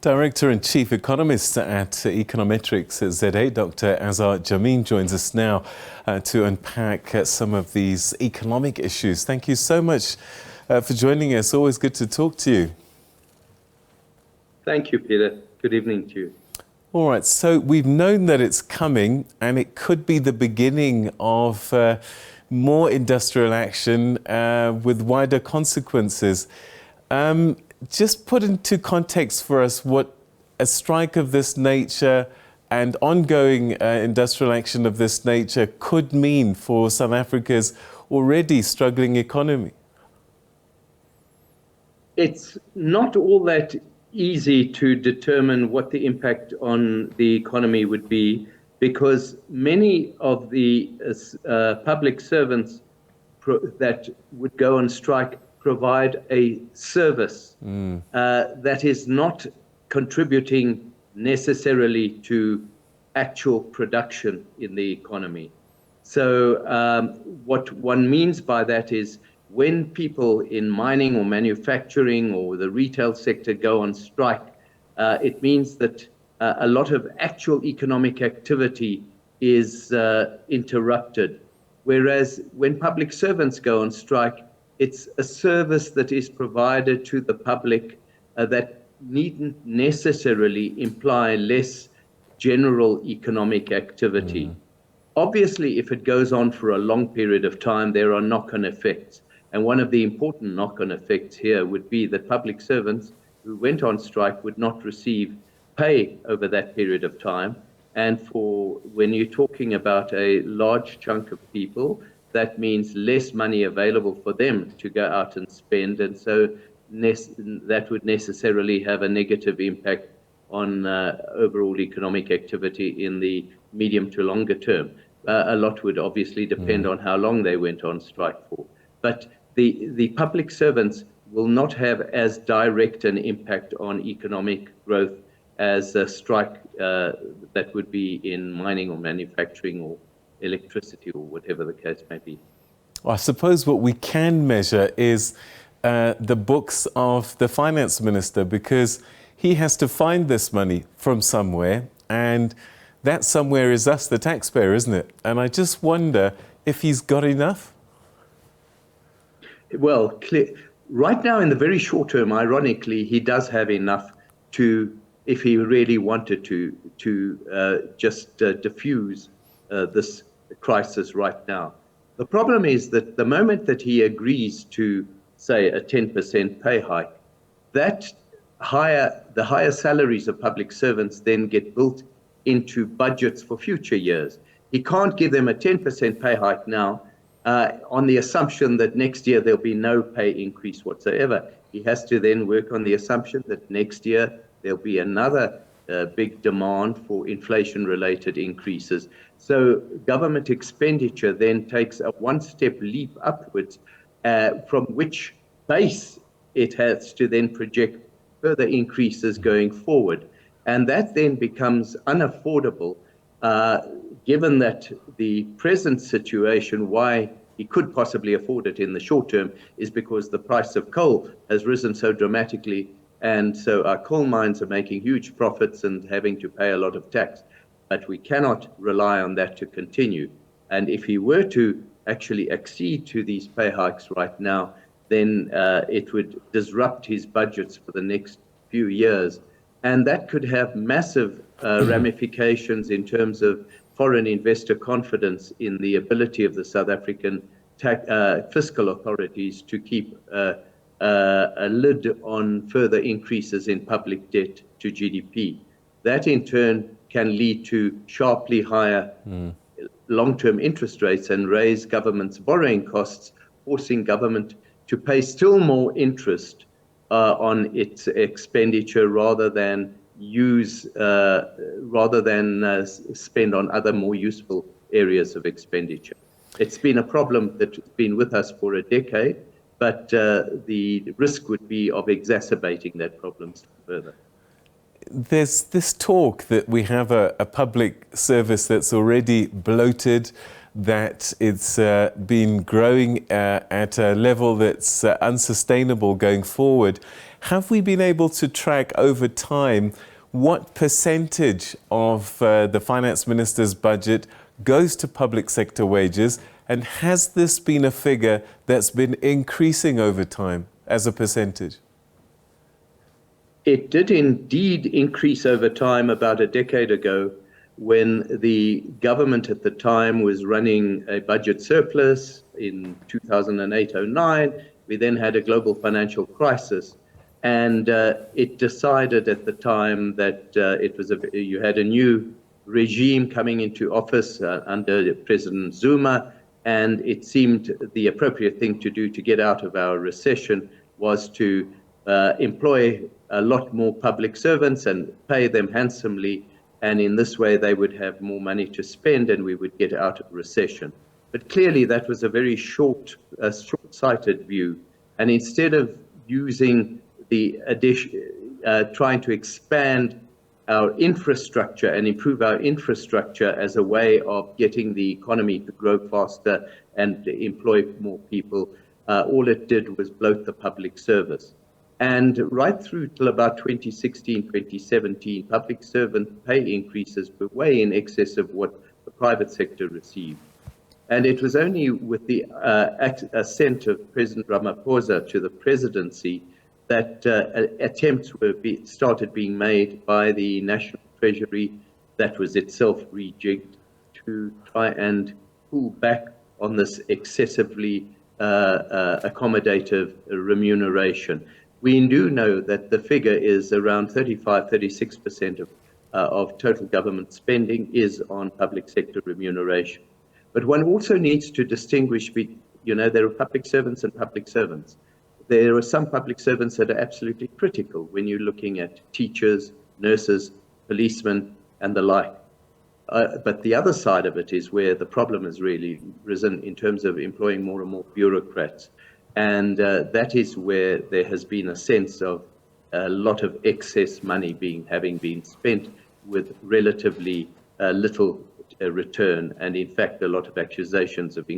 Director and Chief Economist at Econometrix ZA, Dr. Azar Jammine, joins us now to unpack some of these economic issues. Thank you so much for joining us. Always good to talk to you. Thank you, Peter. Good evening to you. All right, so we've known that it's coming and it could be the beginning of more industrial action with wider consequences. Just put into context for us what a strike of this nature and ongoing industrial action of this nature could mean for South Africa's already struggling economy. It's not all that easy to determine what the impact on the economy would be, because many of the public servants that would go on strike provide a service that is not contributing necessarily to actual production in the economy. So what one means by that is when people in mining or manufacturing or the retail sector go on strike, it means that a lot of actual economic activity is interrupted. Whereas when public servants go on strike, it's a service that is provided to the public that needn't necessarily imply less general economic activity. Obviously, if it goes on for a long period of time, there are knock-on effects. And one of the important knock-on effects here would be that public servants who went on strike would not receive pay over that period of time. And when you're talking about a large chunk of people, that means less money available for them to go out and spend. And so that would necessarily have a negative impact on overall economic activity in the medium to longer term. A lot would obviously depend on how long they went on strike for. But the public servants will not have as direct an impact on economic growth as a strike that would be in mining or manufacturing or electricity or whatever the case may be. Well, I suppose what we can measure is the books of the finance minister, because he has to find this money from somewhere, and that somewhere is us, the taxpayer, isn't it? And I just wonder if he's got enough. Well, right now in the very short term, ironically, he does have enough to, if he really wanted to just diffuse this crisis right now. The problem is that the moment that he agrees to, say, a 10% pay hike, the higher salaries of public servants then get built into budgets for future years. He can't give them a 10% pay hike now on the assumption that next year there'll be no pay increase whatsoever. He has to then work on the assumption that next year there'll be another big demand for inflation-related increases. So government expenditure then takes a one-step leap upwards, from which base it has to then project further increases going forward. And that then becomes unaffordable, given that the present situation, why he could possibly afford it in the short term, is because the price of coal has risen so dramatically. And so our coal mines are making huge profits and having to pay a lot of tax. But we cannot rely on that to continue. And if he were to actually accede to these pay hikes right now, then it would disrupt his budgets for the next few years. And that could have massive ramifications in terms of foreign investor confidence in the ability of the South African fiscal authorities to keep a lid on further increases in public debt to GDP. That in turn can lead to sharply higher long-term interest rates and raise government's borrowing costs, forcing government to pay still more interest on its expenditure rather than spend on other more useful areas of expenditure. It's been a problem that's been with us for a decade, but the risk would be of exacerbating that problem further. There's this talk that we have a public service that's already bloated, that it's been growing at a level that's unsustainable going forward. Have we been able to track over time what percentage of the finance minister's budget goes to public sector wages? And has this been a figure that's been increasing over time as a percentage? It did indeed increase over time about a decade ago, when the government at the time was running a budget surplus in 2008-09. We then had a global financial crisis, and it decided at the time that you had a new regime coming into office under President Zuma, and it seemed the appropriate thing to do to get out of our recession was to employ a lot more public servants and pay them handsomely, and in this way they would have more money to spend and we would get out of recession. But clearly that was a very short-sighted view, and instead of using the trying to expand our infrastructure and improve our infrastructure as a way of getting the economy to grow faster and employ more people, all it did was bloat the public service. And right through till about 2016, 2017, public servant pay increases were way in excess of what the private sector received. And it was only with the ascent of President Ramaphosa to the presidency that attempts started being made by the National Treasury, that was itself rejigged, to try and pull back on this excessively accommodative remuneration. We do know that the figure is around 35-36% of total government spending is on public sector remuneration. But one also needs to distinguish, there are public servants and public servants. There are some public servants that are absolutely critical when you're looking at teachers, nurses, policemen, and the like. But the other side of it is where the problem has really risen in terms of employing more and more bureaucrats. And that is where there has been a sense of a lot of excess money having been spent with relatively little return, and in fact a lot of accusations of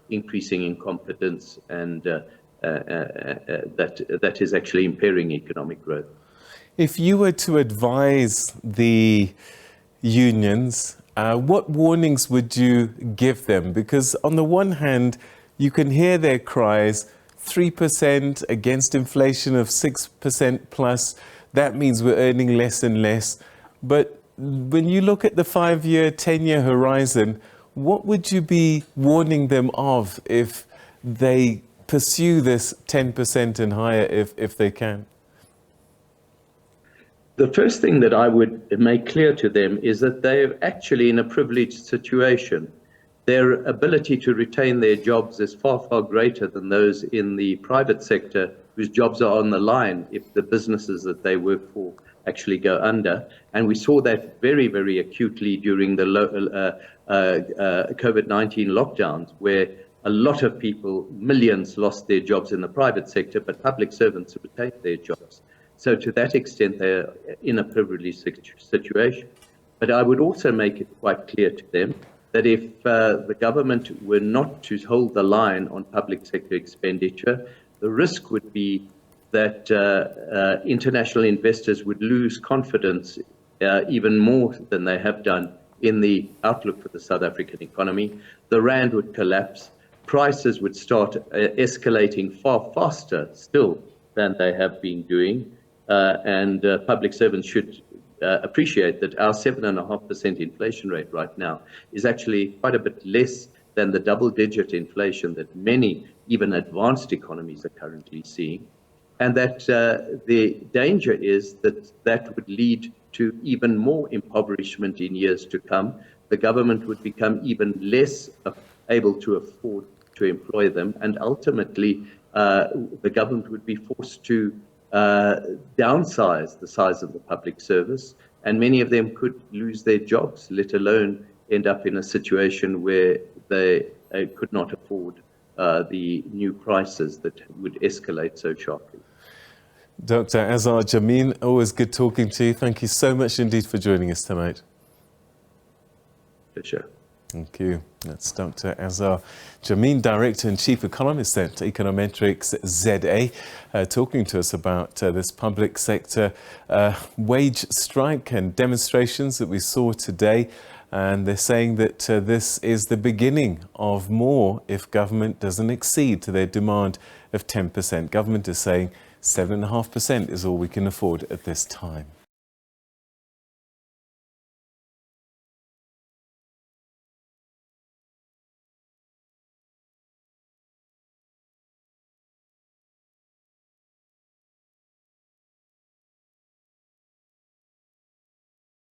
increasing incompetence, and that is actually impairing economic growth. If you were to advise the unions, what warnings would you give them? Because on the one hand, you can hear their cries, 3% against inflation of 6% plus. That means we're earning less and less. But when you look at the 5-year, 10-year horizon, what would you be warning them of if they pursue this 10% and higher if they can? The first thing that I would make clear to them is that they're actually in a privileged situation. Their ability to retain their jobs is far, far greater than those in the private sector whose jobs are on the line if the businesses that they work for actually go under. And we saw that very, very acutely during the COVID-19 lockdowns, where a lot of people, millions, lost their jobs in the private sector, but public servants retained their jobs. So to that extent, they're in a privileged situation. But I would also make it quite clear to them that if the government were not to hold the line on public sector expenditure, the risk would be that international investors would lose confidence even more than they have done in the outlook for the South African economy. The rand would collapse. Prices would start escalating far faster still than they have been doing. And public servants should appreciate that our 7.5% inflation rate right now is actually quite a bit less than the double-digit inflation that many, even advanced economies, are currently seeing. And that the danger is that that would lead to even more impoverishment in years to come. The government would become even less able to afford to employ them, and ultimately the government would be forced to downsize the size of the public service, and many of them could lose their jobs, let alone end up in a situation where they could not afford the new prices that would escalate so sharply. Dr. Azar Jammine, always good talking to you. Thank you so much indeed for joining us tonight. For sure. Thank you. That's Dr. Azar Jammine, Director and Chief Economist at Econometrix ZA, talking to us about this public sector wage strike and demonstrations that we saw today. And they're saying that this is the beginning of more if government doesn't accede to their demand of 10%. Government is saying 7.5% is all we can afford at this time.